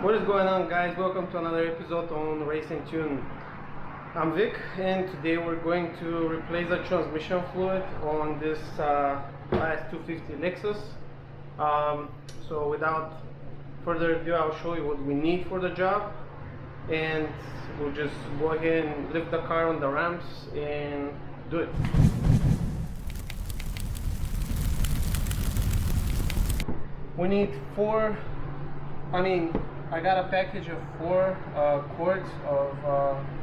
What is going on, guys? Welcome to another episode on Race&Tune. I'm Vic, and today we're going to replace the transmission fluid on this IS250 Lexus. So without further ado, I'll show you what we need for the job, and we'll just go ahead and lift the car on the ramps and do it. We need I got a package of 4 quarts of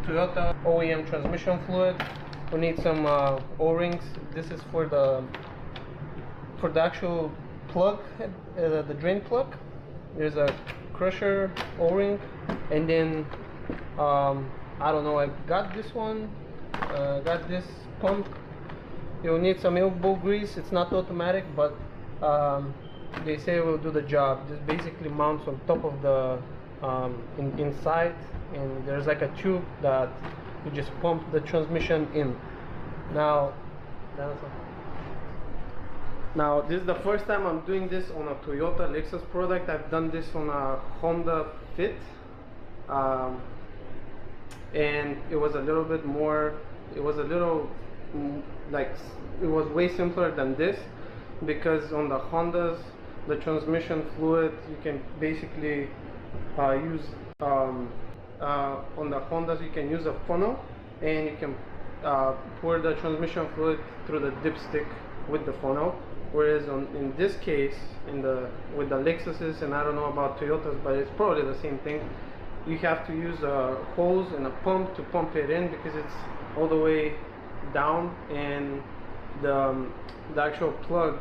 Toyota OEM transmission fluid. We need some O-rings. This is for the actual plug, the drain plug. There's a crusher O-ring, and then I don't know, I got this one, got this pump. You'll need some elbow grease. It's not automatic, but they say it will do the job. Just basically mounts on top of the inside, and there's like a tube that you just pump the transmission in. Now this is the first time I'm doing this on a Toyota Lexus product. I've done this on a Honda Fit, and it was a little bit more, it was way simpler than this, because on the Hondas, the transmission fluid, you can basically use on the Hondas, you can use a funnel, and you can pour the transmission fluid through the dipstick with the funnel. Whereas in this case, with the Lexuses, and I don't know about Toyotas, but it's probably the same thing, you have to use a hose and a pump to pump it in, because it's all the way down, and the actual plug,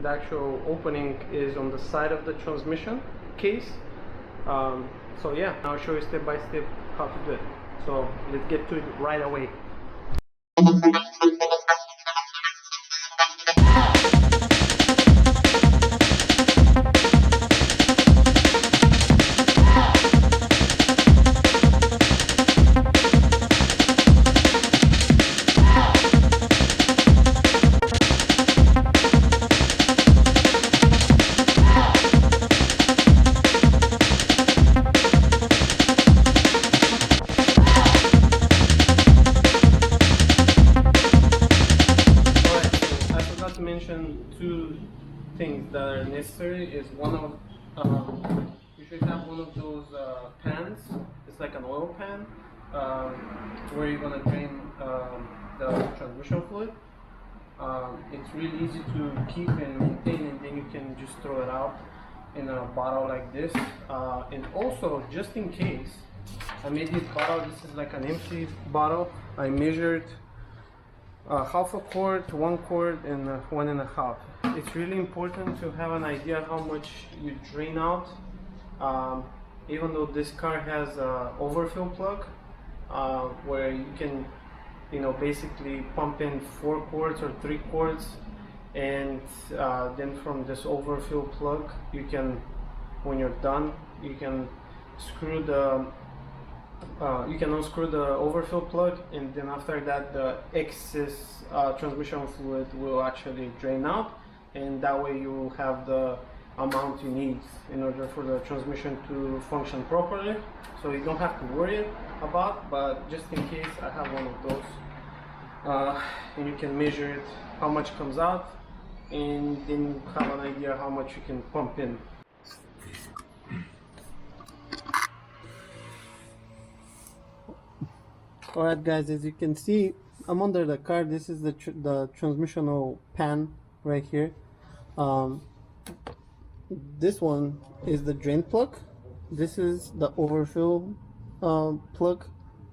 the actual opening is on the side of the transmission case. So yeah, I'll show you step by step how to do it. So let's get to it right away. Mention 2 things that are necessary. Is one of you should have one of those pans. It's like an oil pan where you're gonna drain the transmission fluid. It's really easy to keep and maintain, and then you can just throw it out in a bottle like this. And also, just in case, I made this bottle. This is like an empty bottle. I measured half a quart, 1 quart, and 1.5. It's really important to have an idea how much you drain out. Even though this car has an overfill plug, where you can, basically pump in 4 quarts or 3 quarts, and then from this overfill plug, you can, when you're done, you can screw you can unscrew the overfill plug, and then after that the excess transmission fluid will actually drain out, and that way you will have the amount you need in order for the transmission to function properly. So you don't have to worry about, but just in case, I have one of those, and you can measure it, how much comes out, and then you have an idea how much you can pump in. Alright guys, as you can see, I'm under the car. This is the transmissional pan right here. This one is the drain plug. This is the overfill plug.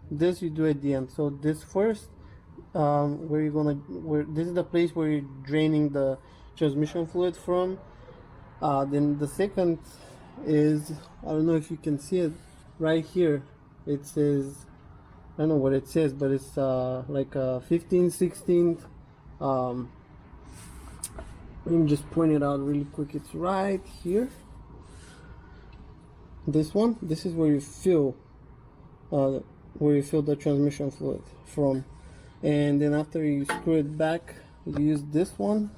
This you do at the end. So this first, this is the place where you're draining the transmission fluid from. Then the second is, I don't know if you can see it right here. It says, I don't know what it says, but it's like a 15/16. Let me just point it out really quick. It's right here. This one. This is where you fill the transmission fluid from, and then after you screw it back, you use this one.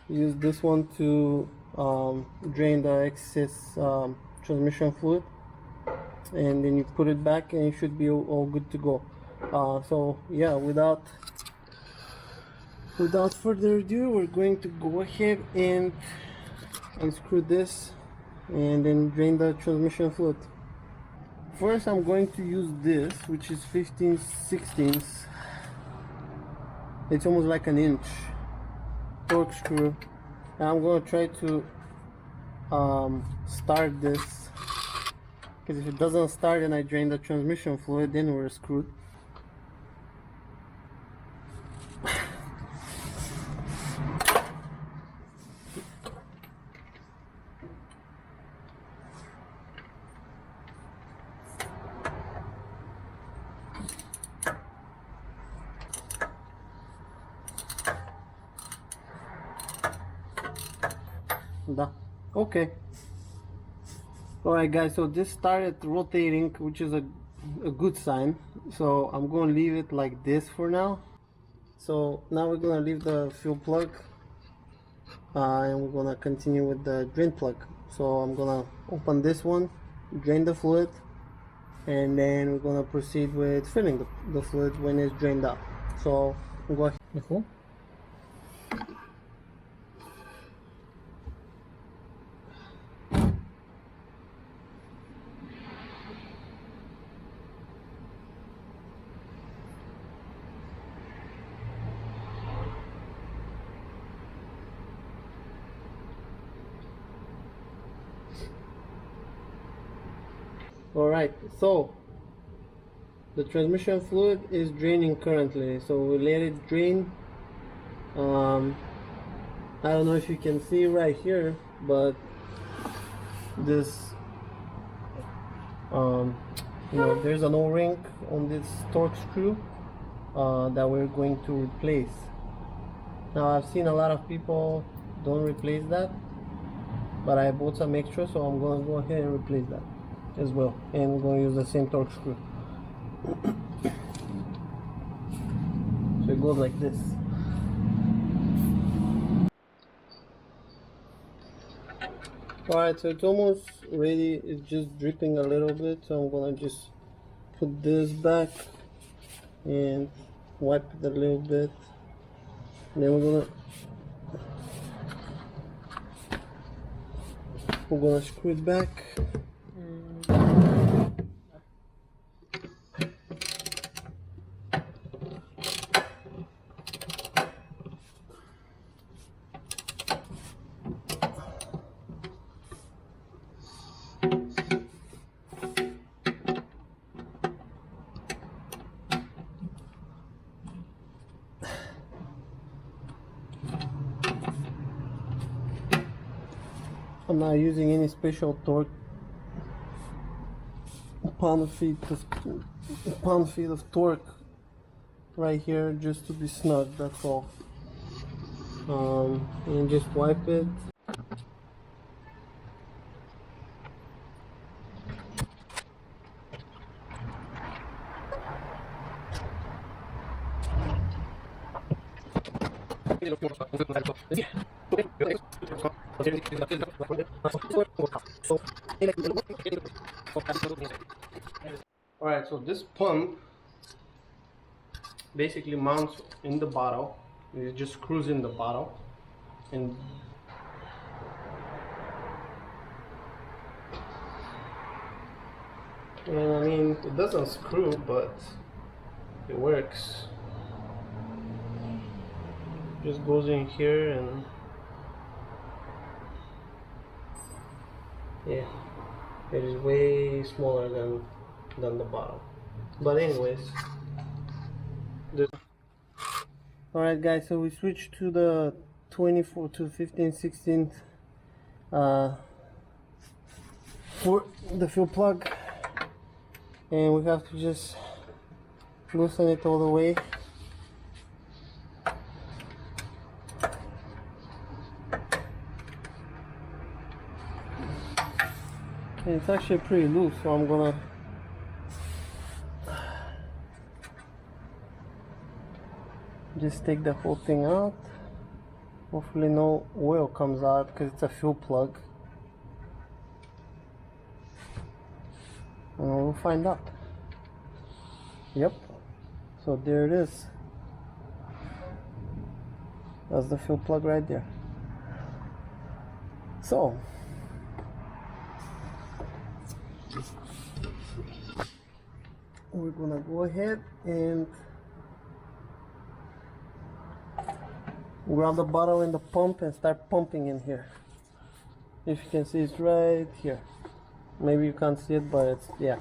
use this one to drain the excess transmission fluid, and then you put it back and it should be all good to go. So yeah, without further ado, we're going to go ahead and unscrew this and then drain the transmission fluid. First, I'm going to use this, which is 15/16. It's almost like an inch torque screw, and I'm going to try to start this, because if it doesn't start and I drain the transmission fluid, then we're screwed. Okay. Alright guys, so this started rotating, which is a good sign. So I'm going to leave it like this for now. So now we're going to leave the fuel plug and we're going to continue with the drain plug. So I'm going to open this one, drain the fluid, and then we're going to proceed with filling the fluid when it's drained out. So we'll go ahead. Alright, so the transmission fluid is draining currently, so we let it drain. I don't know if you can see right here, but this there's an O-ring on this torque screw that we're going to replace. Now I've seen a lot of people don't replace that, but I bought some extra, so I'm going to go ahead and replace that as well, and we're going to use the same torque screw. So it goes like this. Alright, so it's almost ready. It's just dripping a little bit, so I'm gonna just put this back and wipe it a little bit, and then we're gonna screw it back. I'm not using any special torque, pound-feet of torque right here, just to be snug, that's all. And just wipe it. Alright, so this pump basically mounts in the bottle. It just screws in the bottle, and I mean, it doesn't screw, but it works. Just goes in here, and yeah, it is way smaller than the bottle. But anyways, alright guys, so we switched to the 24 to 15/16 for the fuel plug, and we have to just loosen it all the way. And it's actually pretty loose, so I'm gonna just take the whole thing out Hopefully no oil comes out because it's a fuel plug. And we'll find out. Yep. So there it is. That's the fuel plug right there. So we're gonna go ahead and grab the bottle in the pump and start pumping in here. If you can see, it's right here. Maybe you can't see it, but it's, yeah.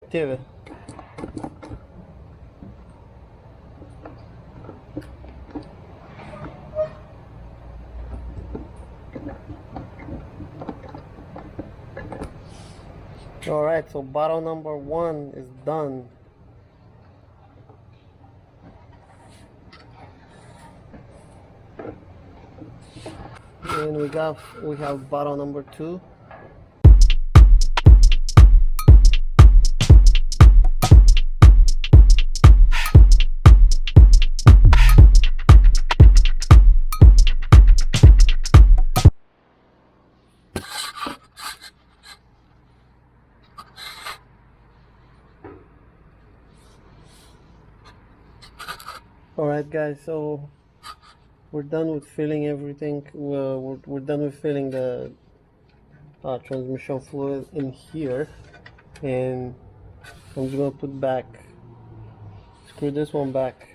Teve. Alright, so bottle number 1 is done. And we have bottle number 2. Alright guys, so we're done with filling everything. We're done with filling the transmission fluid in here, and I'm just gonna put back, screw this one back,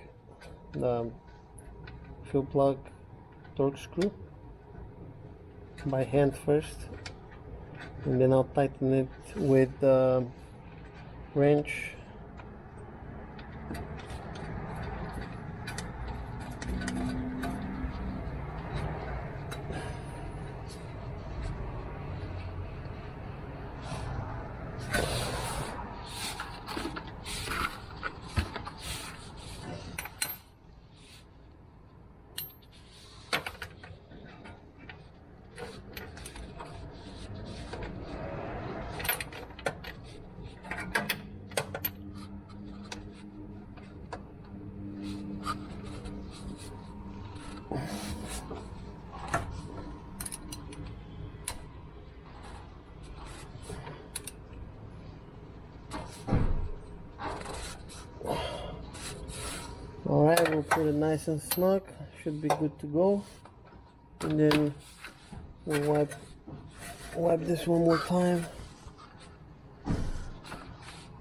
the fuel plug torque screw by hand first, and then I'll tighten it with the wrench. Alright, we'll put it nice and snug, should be good to go. And then we'll wipe this one more time.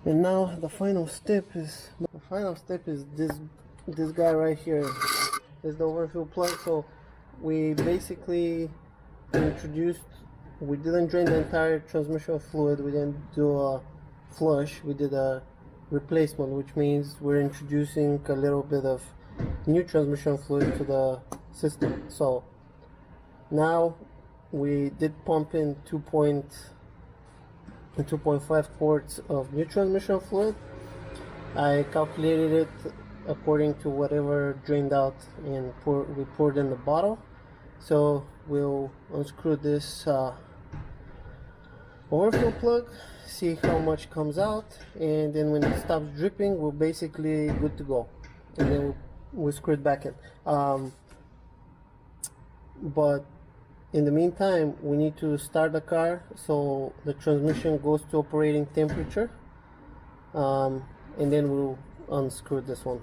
And now the final step is this guy right here. Is the overfill plug. So we basically we didn't drain the entire transmission fluid, we didn't do a flush, we did a replacement, which means we're introducing a little bit of new transmission fluid to the system. So now we did pump in 2.5 quarts of new transmission fluid. I calculated it according to whatever drained out and we poured in the bottle. So we'll unscrew this overflow plug, see how much comes out, and then when it stops dripping, we're basically good to go. And then we'll screw it back in. But in the meantime, we need to start the car so the transmission goes to operating temperature, and then we'll unscrew this one.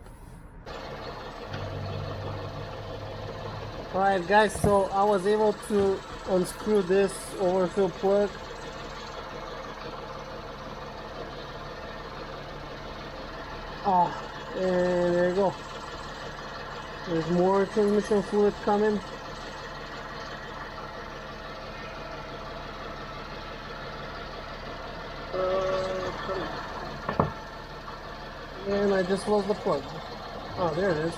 Alright guys, so I was able to unscrew this overfill plug. And there you go. There's more transmission fluid coming. And I just lost the plug. Oh, there it is.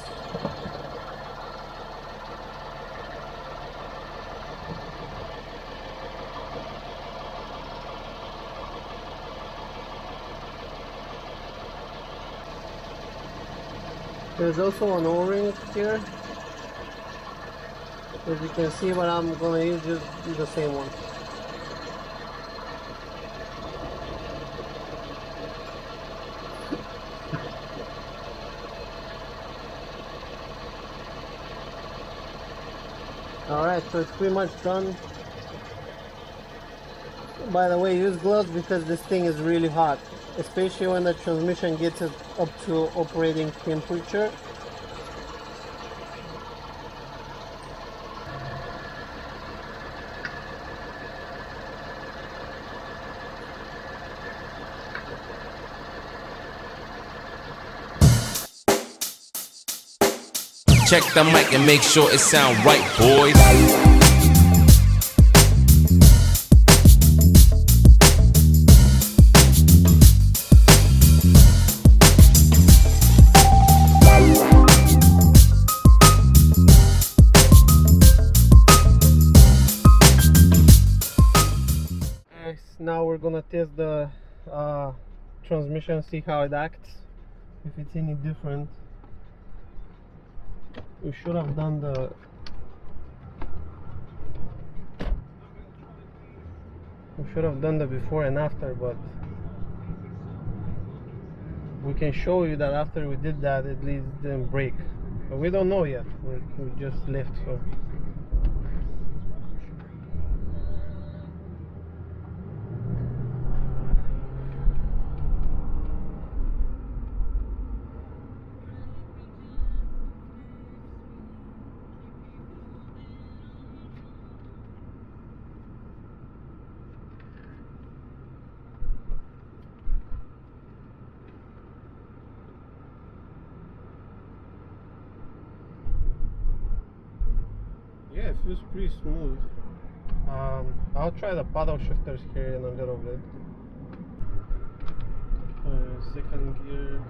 There's also an O-ring here, as you can see, but I'm gonna use just the same one. Alright, so it's pretty much done. By the way, use gloves because this thing is really hot, especially when the transmission gets it up to operating temperature. Check the mic and make sure it sound right, boys. Now we're gonna test the transmission, see how it acts, if it's any different. We should have done the before and after, but we can show you that after we did that at least it didn't break, but we don't know yet. We just left, so yeah, it feels pretty smooth. I'll try the paddle shifters here in a little bit. Second gear,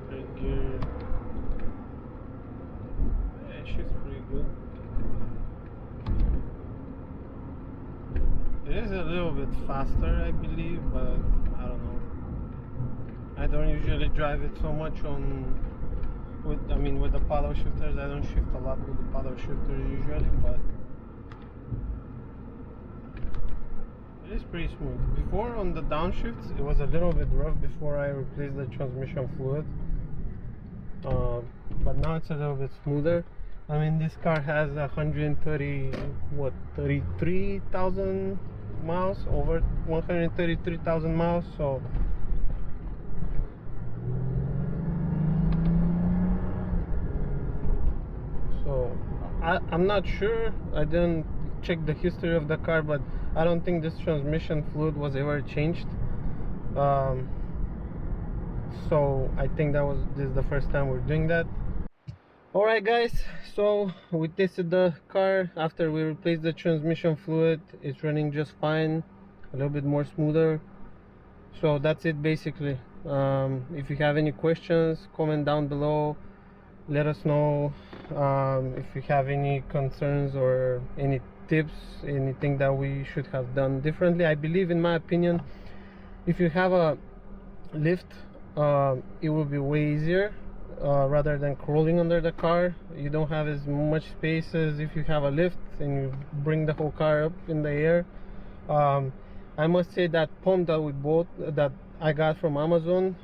third gear. Yeah, it shifts pretty good. It is a little bit faster, I believe, but I don't know. I don't usually drive it so much with the paddle shifters. I don't shift a lot with the paddle shifters usually, but it is pretty smooth. Before, on the downshifts, it was a little bit rough before I replaced the transmission fluid, but now it's a little bit smoother. I mean, this car has 33,000 miles, over 133,000 miles, so I'm not sure. I didn't check the history of the car, but I don't think this transmission fluid was ever changed. So I think this is the first time we're doing that. Alright guys, so we tested the car. After we replaced the transmission fluid, it's running just fine, a little bit more smoother. So that's it basically. If you have any questions, comment down below. Let us know if you have any concerns or any tips, anything that we should have done differently. I believe, in my opinion, if you have a lift, it will be way easier rather than crawling under the car. You don't have as much space as if you have a lift and you bring the whole car up in the air. I must say that pump that we bought, that I got from Amazon,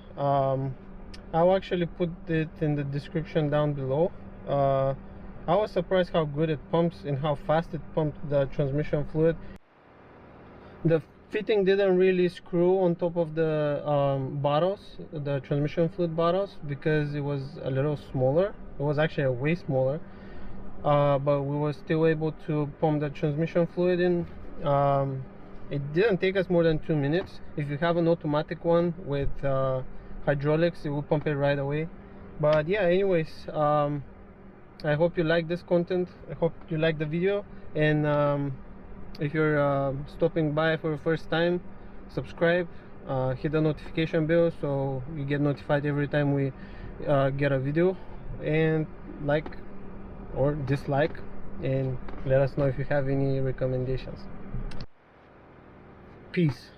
I'll actually put it in the description down below. I was surprised how good it pumps and how fast it pumped the transmission fluid. The fitting didn't really screw on top of the bottles, the transmission fluid bottles, because it was a little smaller. It was actually way smaller, but we were still able to pump the transmission fluid in. It didn't take us more than 2 minutes. If you have an automatic one with hydraulics, it will pump it right away. But yeah, anyways, I hope you like this content. I hope you like the video, and if you're stopping by for the first time, subscribe, hit the notification bell so you get notified every time we get a video, and like or dislike, and let us know if you have any recommendations. Peace.